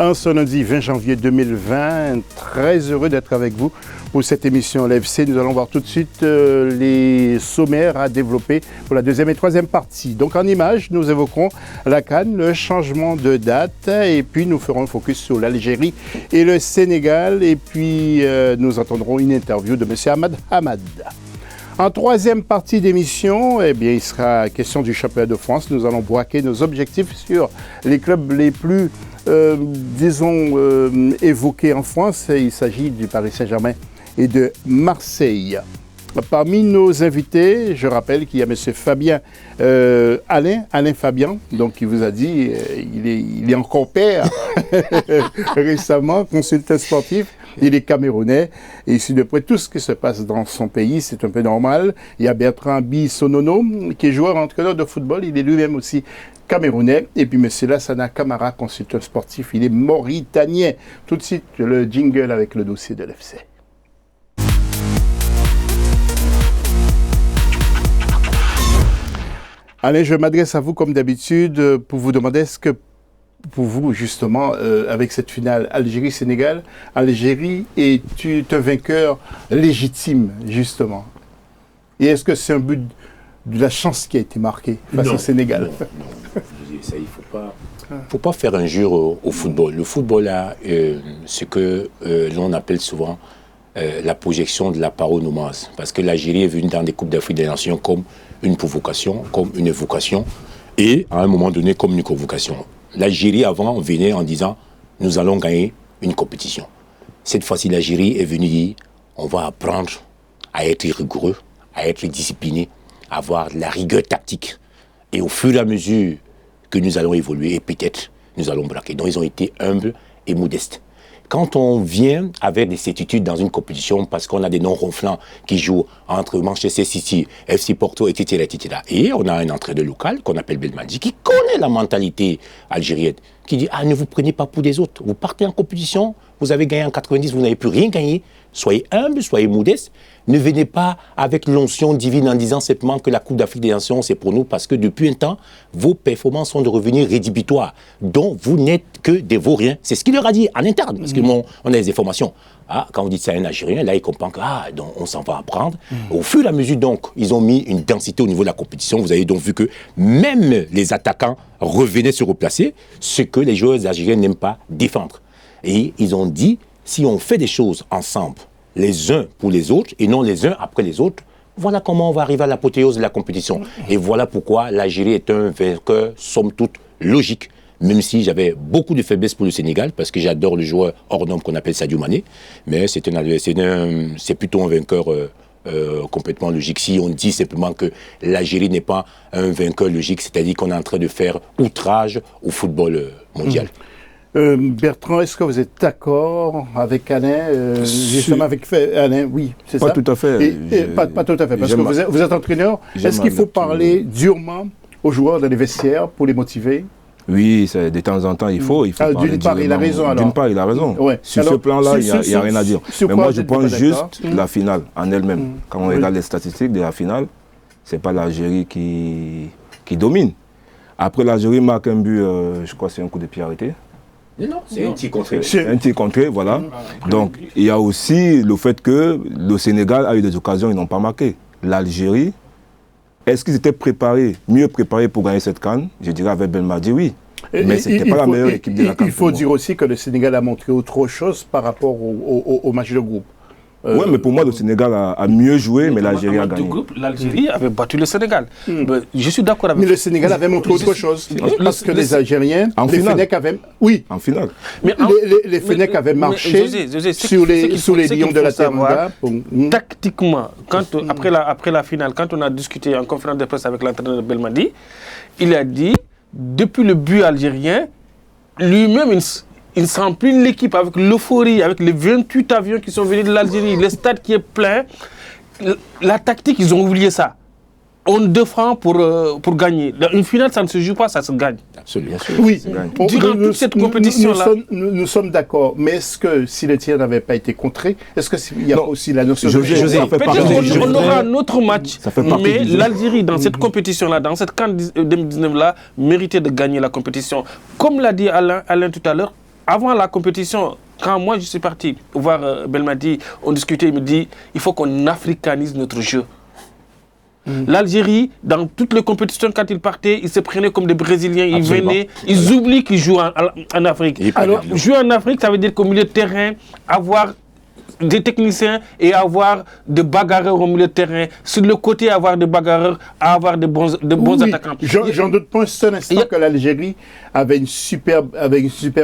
En ce lundi 20 janvier 2020, très heureux d'être avec vous pour cette émission LFC. Nous allons voir tout de suite les sommaires à développer pour la deuxième et troisième partie. Donc en images, nous évoquerons la CAN, le changement de date et puis nous ferons le focus sur l'Algérie et le Sénégal et puis nous entendrons une interview de M. Ahmad Hamad. En troisième partie d'émission, eh bien, il sera question du championnat de France. Nous allons braquer nos objectifs sur les clubs les plus, évoqués en France. Il s'agit du Paris Saint-Germain et de Marseille. Parmi nos invités, je rappelle qu'il y a M. Fabien Alain Fabien, donc qui vous a dit, il est encore père récemment, consultant sportif. Il est camerounais et ici de près tout ce qui se passe dans son pays, c'est un peu normal. Il y a Bertrand Bissonono qui est joueur entraîneur de football, il est lui-même aussi camerounais. Et puis M. Lassana Camara, consultant sportif, il est mauritanien. Tout de suite le jingle avec le dossier de l'FC. Alain, je m'adresse à vous comme d'habitude pour vous demander est-ce que pour vous, justement, avec cette finale Algérie-Sénégal, Algérie est un vainqueur légitime, justement? Et est-ce que c'est un but de la chance qui a été marqué face au Sénégal? Non. Ça, il ne faut pas faire injure au football. Le football a ce que l'on appelle souvent la projection de la parole nomade. Parce que l'Algérie est venue dans des Coupes d'Afrique des Nations comme une provocation, comme une évocation, et à un moment donné comme une convocation. L'Algérie, avant, venait en disant « nous allons gagner une compétition ». Cette fois-ci, l'Algérie est venue dire « on va apprendre à être rigoureux, à être discipliné, à avoir de la rigueur tactique. Et au fur et à mesure que nous allons évoluer, et peut-être nous allons braquer ». Donc, ils ont été humbles et modestes. Quand on vient avec des certitudes dans une compétition, parce qu'on a des noms ronflants qui jouent entre Manchester City, FC Porto, etc., et on a un entraîneur local qu'on appelle Belmadi, qui connaît la mentalité algérienne, qui dit « Ah, ne vous prenez pas pour des autres. Vous partez en compétition, vous avez gagné en 90, vous n'avez plus rien gagné. Soyez humble, soyez modeste. Ne venez pas avec l'onction divine en disant simplement que la Coupe d'Afrique des Nations, c'est pour nous, parce que depuis un temps, vos performances sont de revenus rédhibitoires, dont vous n'êtes que des vauriens. » C'est ce qu'il leur a dit en interne, parce qu'on a des informations. Ah, quand vous dites ça à un Algérien, là, il comprend que donc, on s'en va apprendre. Au fur et à mesure, donc, ils ont mis une densité au niveau de la compétition. Vous avez donc vu que même les attaquants revenaient se replacer, ce que les joueurs algériens n'aiment pas défendre. Et ils ont dit, si on fait des choses ensemble, les uns pour les autres, et non les uns après les autres, voilà comment on va arriver à l'apothéose de la compétition. Et voilà pourquoi l'Algérie est un vainqueur, somme toute, logique. Même si j'avais beaucoup de faiblesse pour le Sénégal, parce que j'adore le joueur hors norme qu'on appelle Sadio Mané, mais c'est plutôt un vainqueur complètement logique. Si on dit simplement que l'Algérie n'est pas un vainqueur logique, c'est-à-dire qu'on est en train de faire outrage au football mondial. Bertrand, est-ce que vous êtes d'accord avec Alain, justement avec Alain? Oui, c'est ça. Pas tout à fait. Pas tout à fait, parce que vous êtes entraîneur. Est-ce qu'il faut parler durement aux joueurs dans les vestiaires pour les motiver? Oui, de temps en temps, il faut parler d'une part, il a raison. Alors. D'une part, il a raison. Ouais. Sur ce plan-là, il n'y a rien à dire. Mais moi, je prends juste la finale en elle-même. Quand on regarde les statistiques de la finale, ce n'est pas l'Algérie qui domine. Après, l'Algérie marque un but, je crois que c'est un coup de pied arrêté. Non, c'est un tir contré. Un tir contré, voilà. Donc, il y a aussi le fait que le Sénégal a eu des occasions, ils n'ont pas marqué. L'Algérie, est-ce qu'ils étaient mieux préparés pour gagner cette CAN? Je dirais avec Belmadi, oui. Mais ce n'était pas la meilleure équipe de la CAN. Il faut dire aussi que le Sénégal a montré autre chose par rapport au match de groupe. Oui, mais pour moi, le Sénégal a mieux joué, mais l'Algérie a gagné. L'Algérie avait battu le Sénégal. Je suis d'accord avec vous. Mais le Sénégal avait montré autre chose. Parce que les Algériens, les Fennecs avaient... Oui, en finale. Les Fennecs avaient marché sur les lions de la Teranga. Tactiquement, après la finale, quand on a discuté en conférence de presse avec l'entraîneur de Belmadi, il a dit, depuis le but algérien, lui-même, il ne sent plus l'équipe avec l'euphorie, avec les 28 avions qui sont venus de l'Algérie, le stade qui est plein. La tactique, ils ont oublié ça. On défend pour gagner. Dans une finale, ça ne se joue pas, ça se gagne. Absolument. Oui. Durant toute cette compétition-là. Nous sommes d'accord. Mais est-ce que si le tir n'avait pas été contré, est-ce qu'il y a aussi la notion de... Peut-être qu'on aura un autre match, mais l'Algérie, dans cette compétition-là, dans cette CAN 2019-là, méritait de gagner la compétition. Comme l'a dit Alain tout à l'heure, avant la compétition, quand moi je suis parti voir Belmadi, on discutait, il me dit il faut qu'on africanise notre jeu. L'Algérie, dans toutes les compétitions, quand ils partaient, ils se prenaient comme des Brésiliens, ils venaient, ils oublient qu'ils jouent en Afrique. Alors, jouer en Afrique, ça veut dire qu'au milieu de terrain, avoir des techniciens et avoir des bagarreurs au milieu de terrain. Sur le côté, avoir des bagarreurs, avoir de bons attaquants. J'en doute pas un seul instant que l'Algérie avait une superbe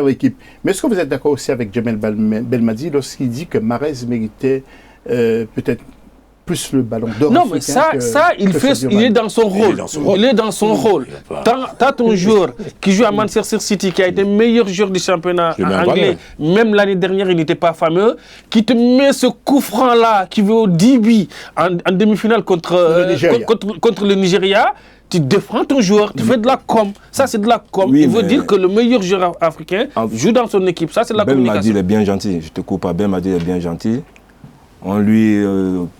équipe. Mais est-ce que vous êtes d'accord aussi avec Djamel Belmadi lorsqu'il dit que Mahrez méritait peut-être plus le ballon d'or? Non, mais ça il est dans son rôle. Il est dans son rôle. T'as ton joueur qui joue à Manchester City, qui a été meilleur joueur du championnat anglais, même l'année dernière, il n'était pas fameux, qui te met ce coup franc-là, qui veut au 10 buts en demi-finale contre le Nigeria. Tu défends ton joueur, tu fais de la com. Ça, c'est de la com. Il veut dire que le meilleur joueur africain joue dans son équipe. Ça, c'est de la communication. Ben Madi, il est bien gentil. Je te coupe pas. Ben Madi, il est bien gentil. On lui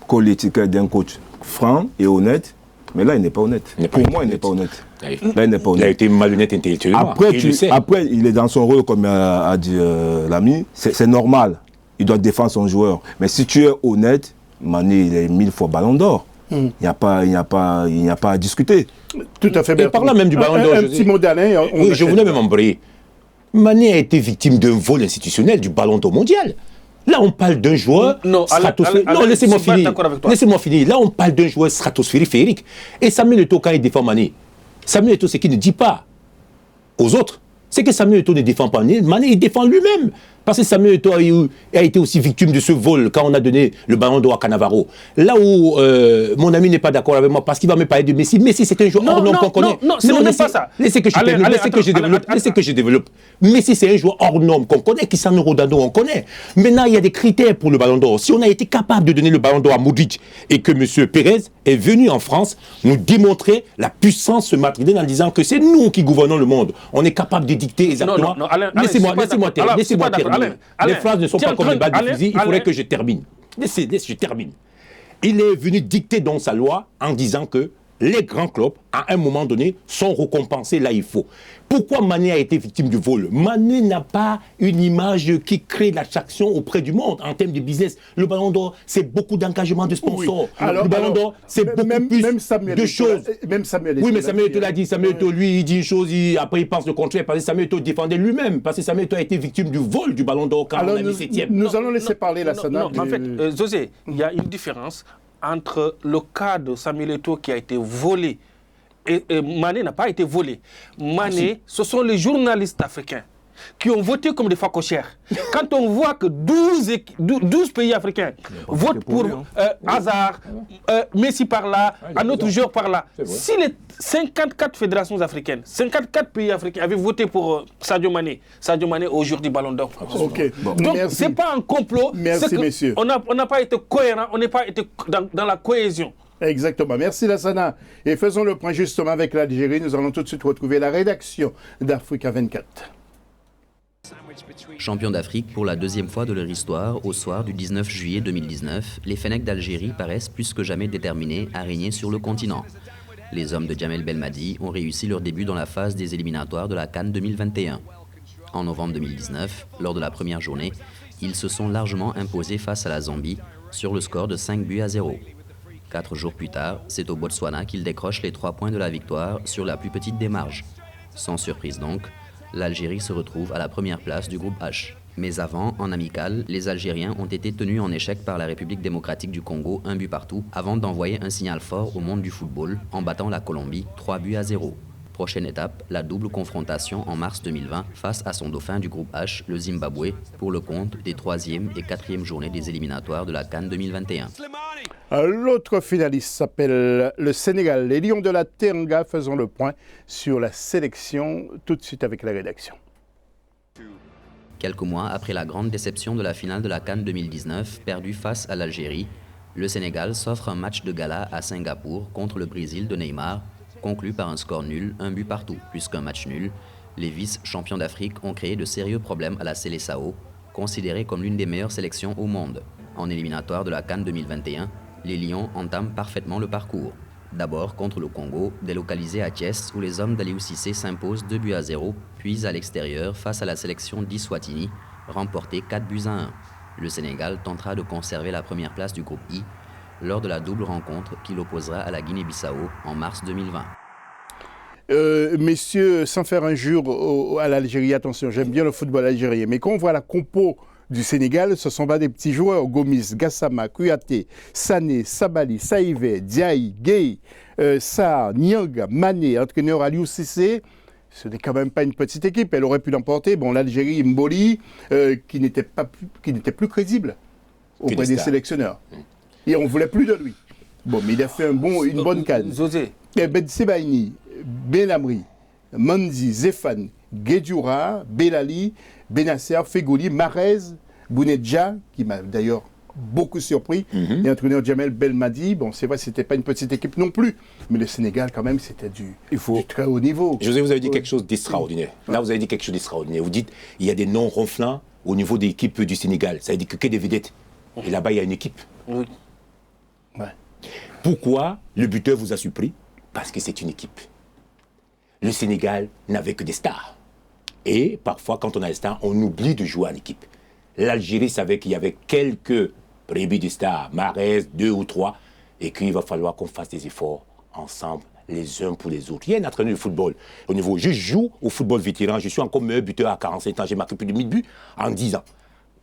colle l'étiquette d'un coach franc et honnête, mais là, il n'est pas honnête. Pour moi, il n'est pas honnête. Là, il n'est pas honnête. Il a été malhonnête intellectuellement. Après, il est dans son rôle, comme a dit l'ami, c'est normal. Il doit défendre son joueur. Mais si tu es honnête, Mané, il est 1000 fois ballon d'or. Il n'y a pas à discuter. Tout à fait. Et parlant même du ballon d'or, un petit mot d'Alain. Oui, je voulais même embrayer. Mané a été victime d'un vol institutionnel du ballon d'or mondial. Là, on parle d'un joueur stratosphérique. Non, laissez-moi finir. Laissez-moi finir. Là, on parle d'un joueur stratosphérique. Et Samuel Eto'o, quand il défend Mané, Samuel Eto'o, c'est qu'il ne dit pas aux autres. C'est que Samuel Eto'o ne défend pas Mané. Mané, il défend lui-même. Parce que Samuel Eto'o a été aussi victime de ce vol quand on a donné le ballon d'or à Cannavaro. Là où mon ami n'est pas d'accord avec moi, parce qu'il va me parler de Messi. Messi, c'est un joueur hors norme qu'on connaît. Non, c'est même pas ça. Laissez que je développe. Messi, c'est un joueur hors norme qu'on connaît. Cristiano Ronaldo, on connaît. Maintenant, il y a des critères pour le ballon d'or. Si on a été capable de donner le ballon d'or à Modric et que M. Pérez est venu en France nous démontrer la puissance madrilène en disant que c'est nous qui gouvernons le monde. On est capable de dicter exactement. Laissez-moi terminer. Les phrases ne sont pas comme les balles de fusil, il faudrait que je termine. Je termine. Il est venu dicter dans sa loi en disant que les grands clubs, à un moment donné, sont récompensés là il faut. Pourquoi Mané a été victime du vol? Mané n'a pas une image qui crée l'attraction auprès du monde en termes de business. Le ballon d'or, c'est beaucoup d'engagement de sponsors. Le ballon d'or, c'est beaucoup plus de choses. Même Samuel oui, mais Samuel Eto'o l'a dit. Samuel Eto'o, lui, il dit une chose, après il pense le contraire, parce que Samuel Eto'o défendait lui-même, parce que Samuel Eto'o a été victime du vol du ballon d'or quand on a mis 7e. Nous allons laisser parler la Sana. En fait, José, il y a une différence entre le cas de Samuel Eto'o qui a été volé et Mané n'a pas été volé. Mané, ce sont les journalistes africains qui ont voté comme des facochères. Quand on voit que 12 pays africains votent pour Hazard, Messi par là, un autre joueur par là, si les 54 fédérations africaines, 54 pays africains avaient voté pour Sadio Mané est aujourd'hui ballon d'or. Okay. Bon, donc, ce n'est pas un complot. Merci, messieurs. On n'a pas été cohérent, on n'a pas été dans la cohésion. Exactement. Merci Lassana. Et faisons le point justement avec l'Algérie. Nous allons tout de suite retrouver la rédaction d'Africa 24. Champions d'Afrique pour la deuxième fois de leur histoire, au soir du 19 juillet 2019, les Fennecs d'Algérie paraissent plus que jamais déterminés à régner sur le continent. Les hommes de Djamel Belmadi ont réussi leur début dans la phase des éliminatoires de la CAN 2021. En novembre 2019, lors de la première journée, ils se sont largement imposés face à la Zambie sur le score de 5-0. 4 jours plus tard, c'est au Botswana qu'ils décrochent les 3 points de la victoire sur la plus petite des marges. Sans surprise donc, l'Algérie se retrouve à la première place du groupe H. Mais avant, en amical, les Algériens ont été tenus en échec par la République démocratique du Congo, 1 but partout, avant d'envoyer un signal fort au monde du football en battant la Colombie 3-0. Prochaine étape, la double confrontation en mars 2020 face à son dauphin du groupe H, le Zimbabwe, pour le compte des 3e et 4e journées des éliminatoires de la CAN 2021. L'autre finaliste s'appelle le Sénégal. Les Lions de la Teranga. Faisons le point sur la sélection tout de suite avec la rédaction. Quelques mois après la grande déception de la finale de la CAN 2019, perdue face à l'Algérie, le Sénégal s'offre un match de gala à Singapour contre le Brésil de Neymar, conclu par un score nul, 1 but partout. Plus qu'un match nul, les vice-champions d'Afrique ont créé de sérieux problèmes à la Seleção, considérée comme l'une des meilleures sélections au monde. En éliminatoire de la CAN 2021, les Lions entament parfaitement le parcours. D'abord contre le Congo, délocalisé à Thiès, où les hommes d'Aliou Cissé s'imposent 2-0, puis à l'extérieur face à la sélection d'Eswatini, remporté 4-1. Le Sénégal tentera de conserver la première place du groupe I lors de la double rencontre qui l'opposera à la Guinée-Bissau en mars 2020. Messieurs, sans faire injure à l'Algérie, attention, j'aime bien le football algérien, mais quand on voit la compo du Sénégal, ce ne sont pas des petits joueurs. Gomis, Gassama, Kouyaté, Sané, Sabali, Saïvé, Diaye, Gueye, Sarr, Niang, Mané, entraîneur Aliou Cissé. Ce n'est quand même pas une petite équipe. Elle aurait pu l'emporter. Bon, l'Algérie, Mboli, qui n'était plus crédible auprès des sélectionneurs. Et on ne voulait plus de lui. Bon, mais il a fait une bonne canne. José. Ben Sebaini, Benamri, Mandi, Zéphane, Guedjoura, Belali, Benasser, Fegoli, Marez, Bounedja, qui m'a d'ailleurs beaucoup surpris, et entraîneur Jamel Belmadi. Bon, c'est vrai, ce n'était pas une petite équipe non plus, mais le Sénégal, quand même, c'était du très haut niveau. José, vous avez dit quelque chose d'extraordinaire. Là, vous avez dit quelque chose d'extraordinaire. Vous dites il y a des noms ronflants au niveau de l'équipe du Sénégal. Ça veut dire que des vedettes. Et là-bas, il y a une équipe. Oui. Ouais. Pourquoi le buteur vous a surpris? Parce que c'est une équipe. Le Sénégal n'avait que des stars. Et parfois, quand on a des stars, on oublie de jouer en équipe. L'Algérie savait qu'il y avait quelques prébis de stars, Mahrez, 2 ou 3, et qu'il va falloir qu'on fasse des efforts ensemble, les uns pour les autres. Il y a un entraîneur de football au niveau. Je joue au football vétéran, je suis encore meilleur buteur à 45 ans, j'ai marqué plus de 1000 buts en 10 ans.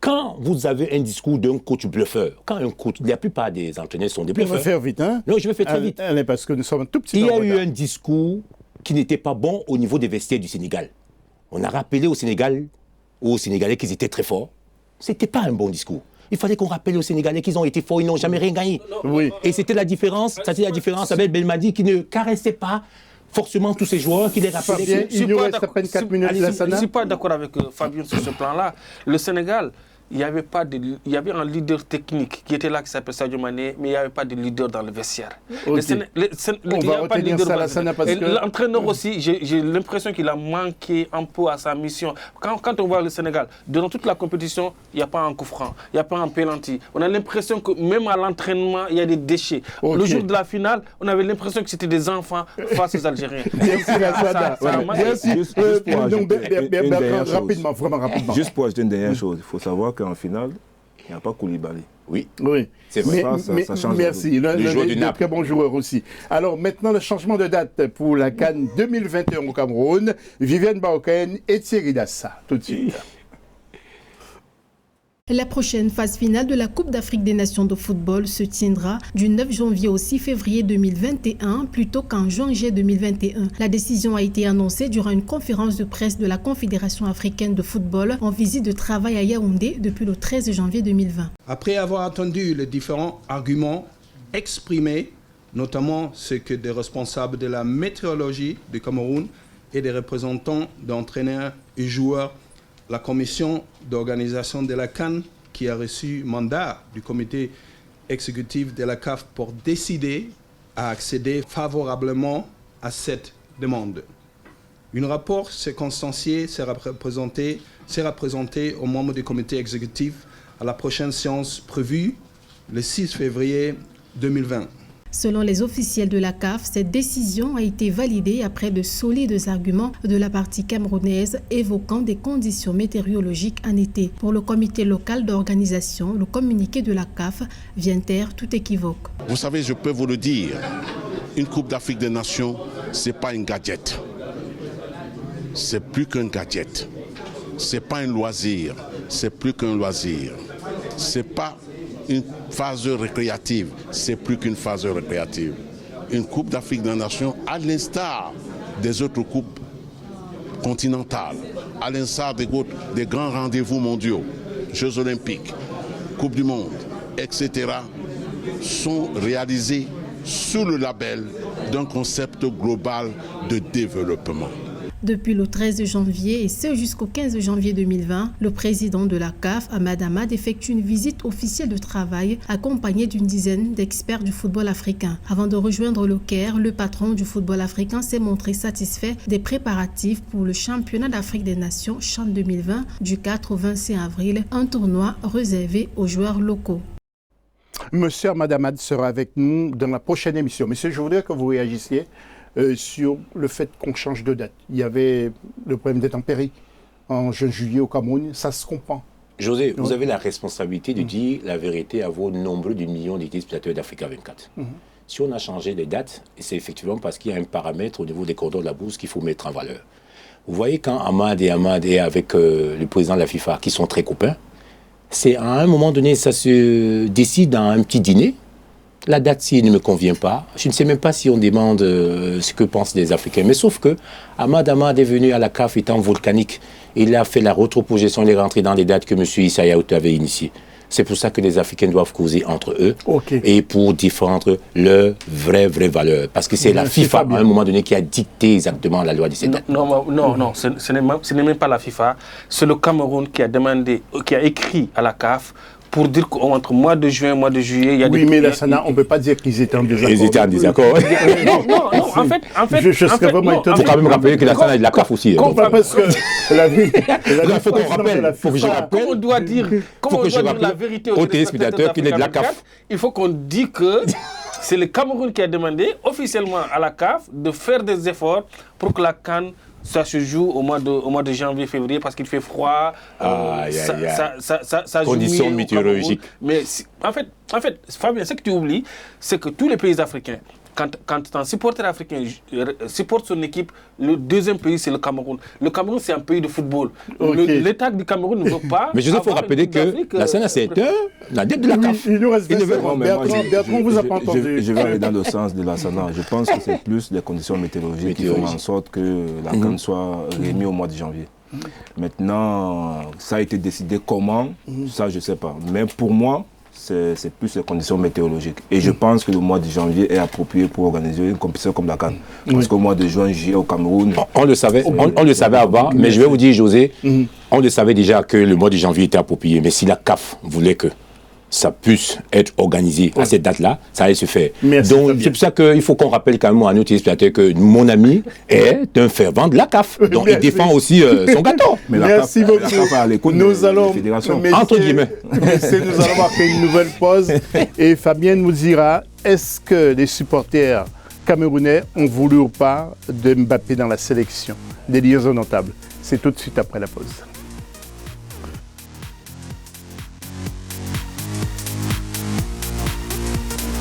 Quand vous avez un discours d'un coach bluffeur, quand un coach, la plupart des entraîneurs sont des bluffeurs. On va faire vite, hein? Non, je vais faire très vite. Allez, parce que nous sommes un tout petit peu. Il y a eu un discours qui n'était pas bon au niveau des vestiaires du Sénégal. On a rappelé au Sénégal, aux Sénégalais qu'ils étaient très forts. C'était pas un bon discours. Il fallait qu'on rappelle aux Sénégalais qu'ils ont été forts, ils n'ont jamais rien gagné. Oui. Et c'était la différence, c'était la différence avec Belmadi qui ne caressait pas forcément tous ces joueurs, qui les rappelaient. Il nous reste à peine 4 minutes. Je ne suis pas d'accord avec Fabien sur ce plan-là. Le Sénégal, il y avait un leader technique qui était là, qui s'appelle Sadio Mané, mais il n'y avait pas de leader dans le vestiaire. Okay. On va retenir ça, Lassana, parce que... L'entraîneur aussi, j'ai l'impression qu'il a manqué un peu à sa mission. Quand on voit le Sénégal, durant toute la compétition, il n'y a pas un coup franc, il n'y a pas un penalty. On a l'impression que même à l'entraînement, il y a des déchets. Okay. Le jour de la finale, on avait l'impression que c'était des enfants face aux Algériens. Merci, Lassana. Rapidement, vraiment rapidement. Juste pour ajouter une dernière chose, il faut savoir qu'en finale, il n'y a pas Koulibaly. Oui, c'est vrai. Ça change. Merci, le très bon joueur aussi. Alors maintenant, le changement de date pour la CAN 2021 au Cameroun. Viviane Baoken et Thierry Dassa, tout de suite. La prochaine phase finale de la Coupe d'Afrique des Nations de football se tiendra du 9 janvier au 6 février 2021 plutôt qu'en juin-juillet 2021. La décision a été annoncée durant une conférence de presse de la Confédération africaine de football en visite de travail à Yaoundé depuis le 13 janvier 2020. Après avoir entendu les différents arguments exprimés, notamment ceux que des responsables de la météorologie du Cameroun et des représentants d'entraîneurs et joueurs, la commission d'organisation de la CAN, qui a reçu mandat du comité exécutif de la CAF pour décider, a accédé favorablement à cette demande. Un rapport circonstancié sera présenté aux membres du comité exécutif à la prochaine séance prévue le 6 février 2020. Selon les officiels de la CAF, cette décision a été validée après de solides arguments de la partie camerounaise évoquant des conditions météorologiques en été. Pour le comité local d'organisation, le communiqué de la CAF vient taire tout équivoque. Vous savez, je peux vous le dire, une Coupe d'Afrique des Nations, ce n'est pas une gadget. C'est plus qu'un gadget. Ce n'est pas un loisir, c'est plus qu'un loisir. Ce n'est pas une phase récréative, c'est plus qu'une phase récréative. Une Coupe d'Afrique des Nations, à l'instar des autres coupes continentales, à l'instar des grands rendez-vous mondiaux, Jeux olympiques, Coupe du monde, etc., sont réalisés sous le label d'un concept global de développement. Depuis le 13 janvier et ce jusqu'au 15 janvier 2020, le président de la CAF, Ahmad Ahmad, effectue une visite officielle de travail accompagné d'une dizaine d'experts du football africain. Avant de rejoindre le Caire, le patron du football africain s'est montré satisfait des préparatifs pour le championnat d'Afrique des Nations CHAN 2020 du 4 au 25 avril, un tournoi réservé aux joueurs locaux. Monsieur Ahmad sera avec nous dans la prochaine émission. Monsieur, je voudrais que vous réagissiez sur le fait qu'on change de date. Il y avait le problème des tempéries en juillet au Cameroun, ça se comprend. José, vous avez la responsabilité de dire la vérité à vos nombreux de millions de téléspectateurs d'Africa 24. Si on a changé les dates, c'est effectivement parce qu'il y a un paramètre au niveau des cordons de la bourse qu'il faut mettre en valeur. Vous voyez, quand Ahmad est avec le président de la FIFA, qui sont très copains, c'est à un moment donné, ça se décide dans un petit dîner. La date, s'il ne me convient pas, je ne sais même pas si on demande ce que pensent les Africains. Mais sauf que Ahmad est venu à la CAF étant volcanique. Il a fait la retroposition, il est rentré dans les dates que M. Issa Yaoute avait initiées. C'est pour ça que les Africains doivent causer entre eux et pour défendre leurs vraies valeurs. Parce que c'est la FIFA, à un moment donné, qui a dicté exactement la loi de ces dates. Non, ce n'est même pas la FIFA. C'est le Cameroun qui a demandé, qui a écrit à la CAF pour dire qu'entre mois de juin et mois de juillet, il y a des... Oui, mais là, on ne peut pas dire qu'ils étaient en désaccord. Ils étaient en désaccord. Non, en fait... Je serais vraiment étonné. Il faut quand même rappeler que la SANA est de la CAF aussi. Parce que la vie... Il faut qu'on rappelle, il faut que je rappelle. Comment on doit dire la vérité aux téléspectateurs qu'il est de la CAF. Il faut qu'on dise que c'est le Cameroun qui a demandé officiellement à la CAF de faire des efforts pour que la CAN ça se joue au mois de janvier, février, parce qu'il fait froid. Ça conditions météorologiques. Mais en fait, Fabien, ce que tu oublies, c'est que tous les pays africains, quand un supporter africain supporte son équipe, le deuxième pays, c'est le Cameroun. Le Cameroun, c'est un pays de football. L'État du Cameroun ne veut pas... Mais Joseph, il faut rappeler que la SANA, c'est la dette de la CAF. Il nous reste Bertrand, vous a pas entendu. Je vais aller dans le sens de la SANA. Je pense que c'est plus les conditions météorologiques qui font en sorte que la CAN soit remise au mois de janvier. Maintenant, ça a été décidé comment, ça je ne sais pas. Mais pour moi, c'est plus les conditions météorologiques. Et je pense que le mois de janvier est approprié pour organiser une compétition comme la CAN. Parce qu'au mois de juin, juillet au Cameroun... On le savait avant, mais je vais vous dire, José, on le savait déjà que le mois de janvier était approprié. Mais si la CAF voulait que ça puisse être organisé à cette date-là, ça allait se faire. Donc, c'est pour ça qu'il faut qu'on rappelle quand même à nos téléspectateurs que mon ami est un fervent de la CAF. Donc, il défend aussi son gâteau. Mais merci beaucoup. La CAF a l'écoute nous allons, entre guillemets. Nous allons marquer une nouvelle pause. Et Fabien nous dira, est-ce que les supporters camerounais ont voulu ou pas de Mbappé dans la sélection? Des liaisons notables. C'est tout de suite après la pause.